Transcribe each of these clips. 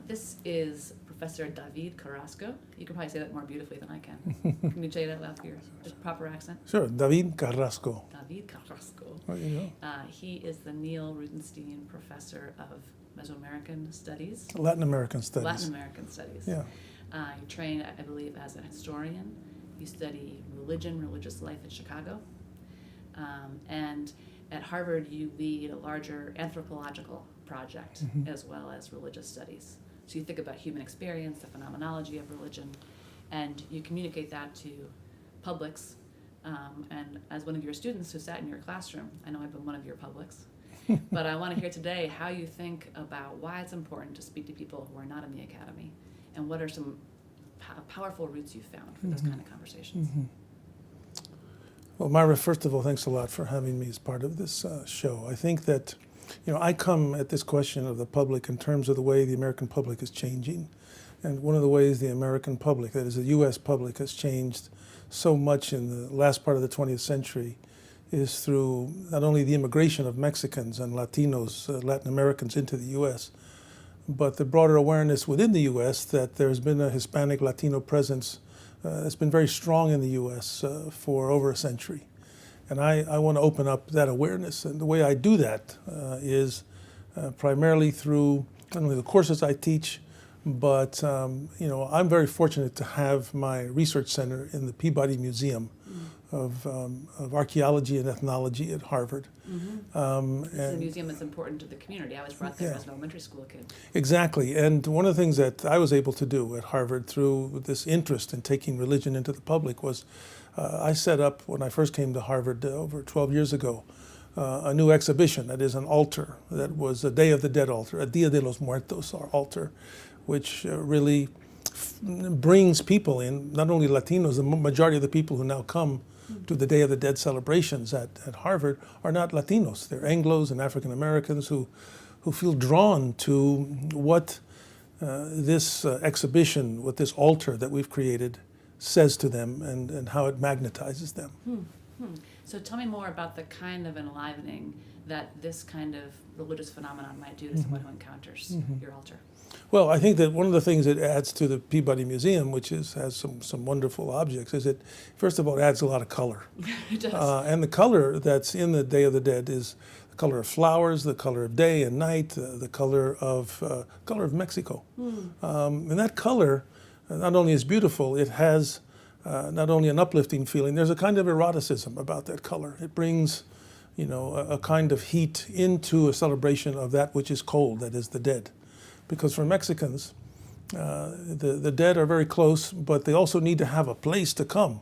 This is Professor David Carrasco. You can probably say that more beautifully than I can. Can you say that loud for your proper accent? Sure, David Carrasco. David Carrasco. There you go. He is the Neil Rudenstein Professor of Mesoamerican Studies. Latin American Studies. Latin American Studies. Yeah. You train, I believe, as a historian. You study religion, religious life in Chicago. And at Harvard, you lead a larger anthropological project as well as religious studies. So you think about human experience, the phenomenology of religion, and you communicate that to publics. And as one of your students who sat in your classroom, I know I've been one of your publics, but I want to hear today how you think about why it's important to speak to people who are not in the academy, and what are some powerful routes you've found for those kind of conversations. Well, Myra, first of all, thanks a lot for having me as part of this show. I think that, I come at this question of the public in terms of the way the American public is changing. And one of the ways the American public, that is the U.S. public, has changed so much in the last part of the 20th century is through not only the immigration of Mexicans and Latinos, Latin Americans into the U.S., but the broader awareness within the U.S. that there's been a Hispanic Latino presence that's been very strong in the U.S. For over a century. And I want to open up that awareness. And the way I do that is primarily through not only the courses I teach, but I'm very fortunate to have my research center in the Peabody Museum of Archaeology and Ethnology at Harvard. This is a museum that's important to the community. I was brought there as an elementary school kid. Exactly, and one of the things that I was able to do at Harvard through this interest in taking religion into the public was I set up, when I first came to Harvard over 12 years ago, a new exhibition that is an altar that was a Day of the Dead altar, a Dia de los Muertos altar, which really brings people in, not only Latinos, the majority of the people who now come to the Day of the Dead celebrations at Harvard are not Latinos. They're Anglos and African Americans who feel drawn to what this exhibition, what this altar that we've created says to them and how it magnetizes them. So tell me more about the kind of enlivening that this kind of religious phenomenon might do to someone who encounters your altar. Well, I think that one of the things it adds to the Peabody Museum, which has some wonderful objects, is it, first of all, it adds a lot of color. It does. And the color that's in the Day of the Dead is the color of flowers, the color of day and night, the color of Mexico. And that color not only is beautiful, it has not only an uplifting feeling, there's a kind of eroticism about that color. It brings, a kind of heat into a celebration of that which is cold, that is the dead. Because for Mexicans, the dead are very close, but they also need to have a place to come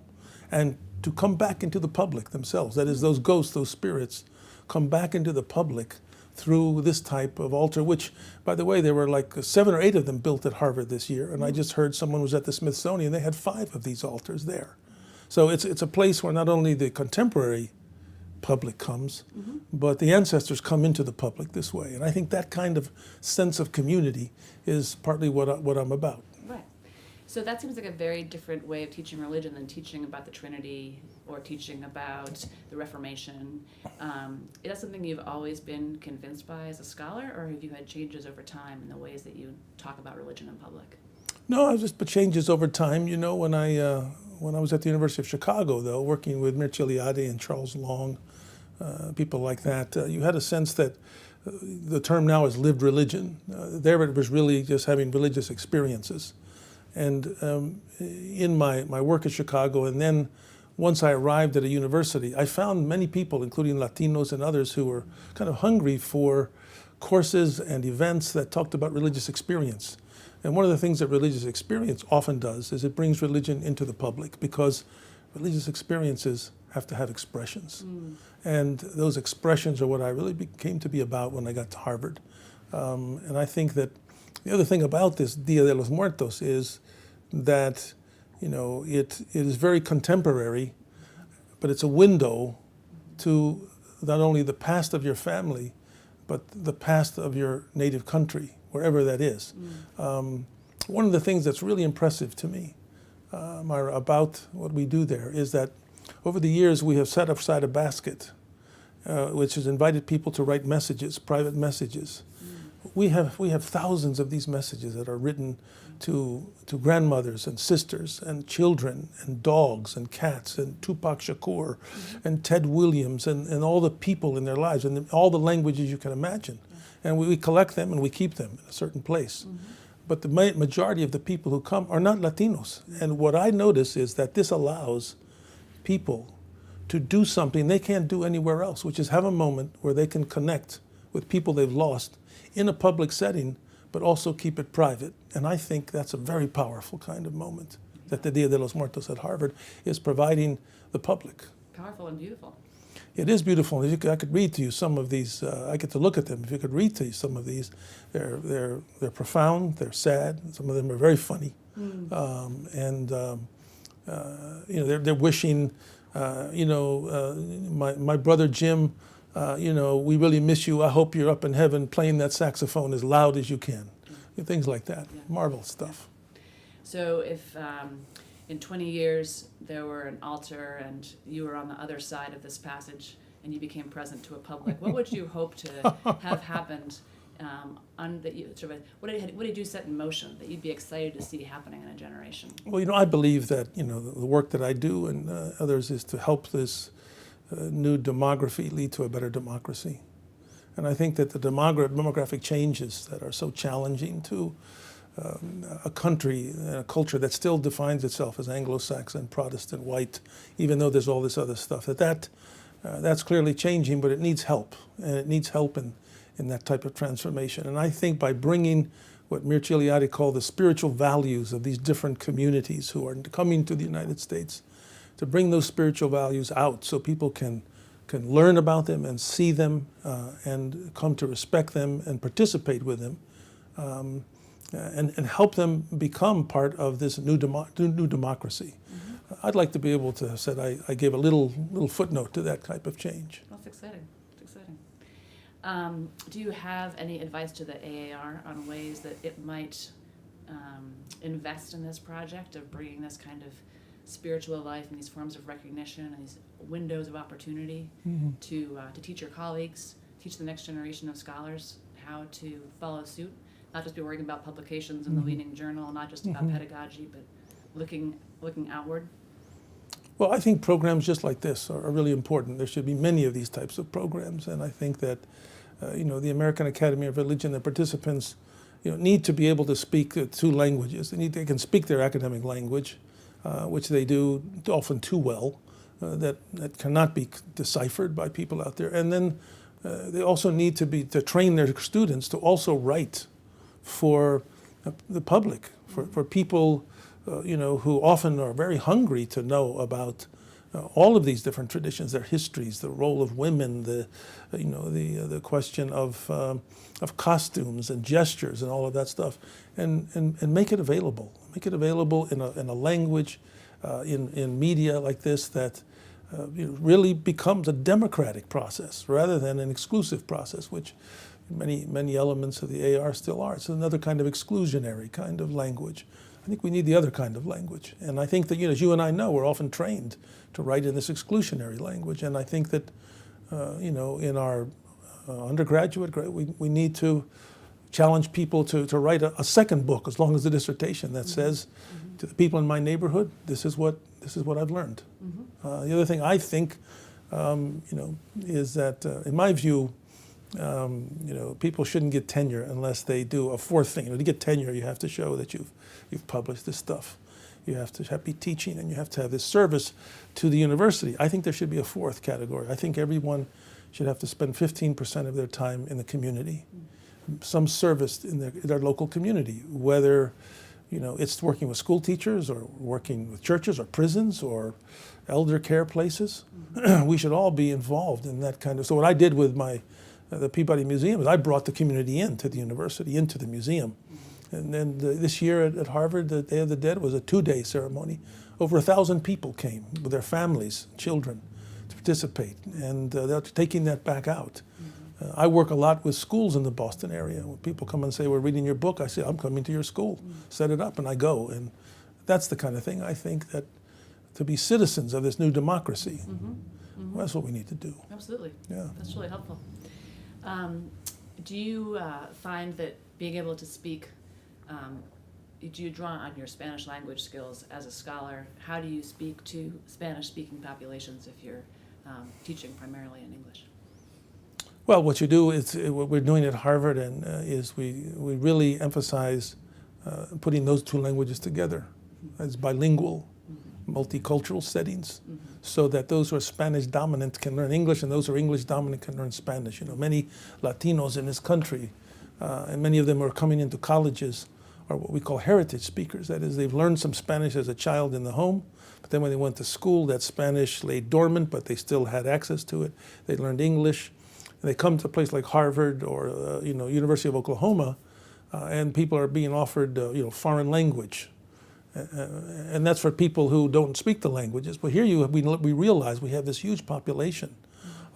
and to come back into the public themselves. That is, those ghosts, those spirits, come back into the public through this type of altar, which, by the way, there were like 7 or 8 of them built at Harvard this year. And I just heard someone was at the Smithsonian, they had 5 of these altars there. So it's a place where not only the contemporary public comes, but the ancestors come into the public this way. And I think that kind of sense of community is partly what I'm about. Right. So that seems like a very different way of teaching religion than teaching about the Trinity or teaching about the Reformation. Is that something you've always been convinced by as a scholar, or have you had changes over time in the ways that you talk about religion in public? No, just changes over time. When I was at the University of Chicago, though, working with Mircea Eliade and Charles Long, people like that, you had a sense that the term now is lived religion. There it was really just having religious experiences. And in my work at Chicago, and then once I arrived at a university, I found many people, including Latinos and others, who were kind of hungry for courses and events that talked about religious experience. And one of the things that religious experience often does is it brings religion into the public, because religious experiences have to have expressions. And those expressions are what I really came to be about when I got to Harvard. And I think that the other thing about this Dia de los Muertos is that, it is very contemporary, but it's a window to not only the past of your family, but the past of your native country, wherever that is. One of the things that's really impressive to me, Myra, about what we do there is that over the years we have set aside a basket which has invited people to write messages, private messages. we have thousands of these messages that are written to grandmothers and sisters and children and dogs and cats and Tupac Shakur and Ted Williams and all the people in their lives and all the languages you can imagine. And we collect them and we keep them in a certain place. But the majority of the people who come are not Latinos. And what I notice is that this allows people to do something they can't do anywhere else, which is have a moment where they can connect with people they've lost in a public setting, but also keep it private. And I think that's a very powerful kind of moment that the Dia de los Muertos at Harvard is providing the public. Powerful and beautiful. It is beautiful. I could read to you some of these. I get to look at them. If you could read to you some of these, they're profound. They're sad. Some of them are very funny, they're wishing. My brother Jim. We really miss you. I hope you're up in heaven playing that saxophone as loud as you can. Things like that. Yeah. Marvelous stuff. So if in 20 years there were an altar and you were on the other side of this passage and you became present to a public, what would you hope to have happened what did you set in motion that you'd be excited to see happening in a generation? Well, I believe that, the work that I do and others is to help this new demography lead to a better democracy. And I think that the demographic changes that are so challenging to a country and a culture that still defines itself as Anglo-Saxon, Protestant, white, even though there's all this other stuff, that's clearly changing, but it needs help. And it needs help in that type of transformation. And I think by bringing what Mircea Eliade called the spiritual values of these different communities who are coming to the United States, to bring those spiritual values out so people can learn about them and see them and come to respect them and participate with them and help them become part of this new democracy. I'd like to be able to have said I gave a little footnote to that type of change. That's exciting. It's exciting. Do you have any advice to the AAR on ways that it might invest in this project of bringing this kind of spiritual life and these forms of recognition and these windows of opportunity to teach your colleagues, teach the next generation of scholars how to follow suit, not just be worrying about publications in the leading journal, not just about pedagogy, but looking outward? Well, I think programs just like this are really important. There should be many of these types of programs, and I think that the American Academy of Religion, the participants, need to be able to speak two languages. They can speak their academic language, which they do often too well, that cannot be deciphered by people out there. And then they also need to train their students to also write for the public, for people who often are very hungry to know about all of these different traditions, their histories, the role of women, the question of costumes and gestures and all of that stuff, and make it available. Make it available in a language, in media like this that really becomes a democratic process rather than an exclusive process, which many elements of the AR still are. It's another kind of exclusionary kind of language. I think we need the other kind of language. And I think that, as you and I know, we're often trained to write in this exclusionary language. And I think that, in our undergraduate grade, we need to challenge people to write a second book, as long as the dissertation, that says to the people in my neighborhood, this is what I've learned. The other thing I think, is that, in my view, people shouldn't get tenure unless they do a fourth thing. To get tenure, you have to show that you've published this stuff. You have to be teaching, and you have to have this service to the university. I think there should be a fourth category. I think everyone should have to spend 15% of their time in the community, some service in their local community, whether it's working with school teachers or working with churches or prisons or elder care places. We should all be involved in that kind of. So what I did with the Peabody Museum is I brought the community into the university, into the museum. And then this year at Harvard, the Day of the Dead was a 2-day ceremony. Over 1,000 people came with their families, children, to participate. And they're taking that back out. I work a lot with schools in the Boston area. When people come and say, we're reading your book, I say, I'm coming to your school. Set it up, and I go. And that's the kind of thing I think that to be citizens of this new democracy, well, that's what we need to do. Absolutely. Yeah. That's really helpful. Do you find that being able to speak, do you draw on your Spanish language skills as a scholar? How do you speak to Spanish-speaking populations if you're teaching primarily in English? Well, what you do is what we're doing at Harvard, and is we really emphasize putting those two languages together as bilingual, multicultural settings, so that those who are Spanish dominant can learn English, and those who are English dominant can learn Spanish. You know, many Latinos in this country, and many of them who are coming into colleges, are what we call heritage speakers. That is, they've learned some Spanish as a child in the home, but then when they went to school, that Spanish lay dormant, but they still had access to it. They learned English, and they come to a place like Harvard or University of Oklahoma, and people are being offered foreign language. And that's for people who don't speak the languages. But here we realize we have this huge population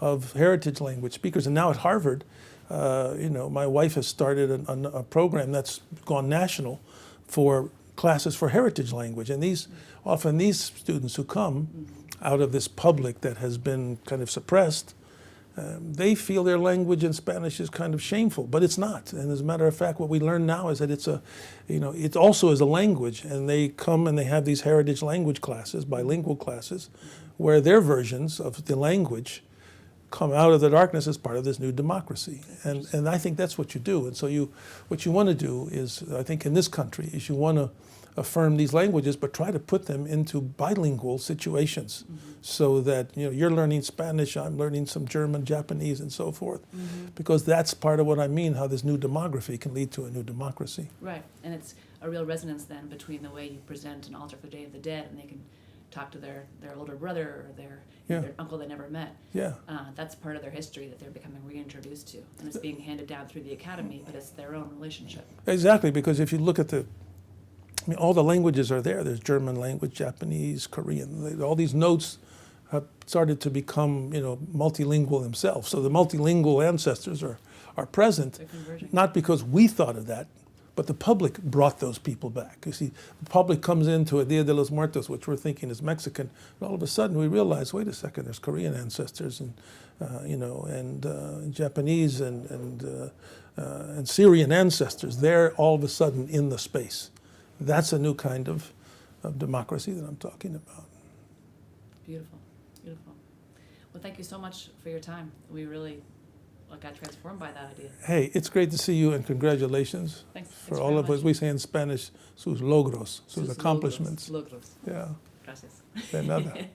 of heritage language speakers. And now at Harvard, my wife has started a program that's gone national for classes for heritage language. And often these students who come out of this public that has been kind of suppressed, they feel their language in Spanish is kind of shameful, but it's not. And as a matter of fact, what we learn now is that it also is a language, and they come and they have these heritage language classes, bilingual classes, where their versions of the language come out of the darkness as part of this new democracy. And I think that's what you do. And so what you want to do is, I think in this country, is you want to affirm these languages, but try to put them into bilingual situations, so that you're learning Spanish, I'm learning some German, Japanese, and so forth, because that's part of what I mean, how this new demography can lead to a new democracy. Right, and it's a real resonance then between the way you present an altar for the Day of the Dead, and they can talk to their older brother or their uncle they never met. Yeah. That's part of their history that they're becoming reintroduced to, and it's being handed down through the academy, but it's their own relationship. Exactly, because if you look at all the languages are there. There's German language, Japanese, Korean. All these notes have started to become, multilingual themselves. So the multilingual ancestors are present, not because we thought of that, but the public brought those people back. You see, the public comes into a Dia de los Muertos, which we're thinking is Mexican, and all of a sudden we realize, wait a second, there's Korean ancestors, and and Japanese and Syrian ancestors. They're all of a sudden in the space. That's a new kind of democracy that I'm talking about. Beautiful, beautiful. Well, thank you so much for your time. We really got transformed by that idea. Hey, it's great to see you, and congratulations. Thanks for all of us. We say in Spanish, sus logros, sus accomplishments. Logros. Yeah. Gracias. De nada.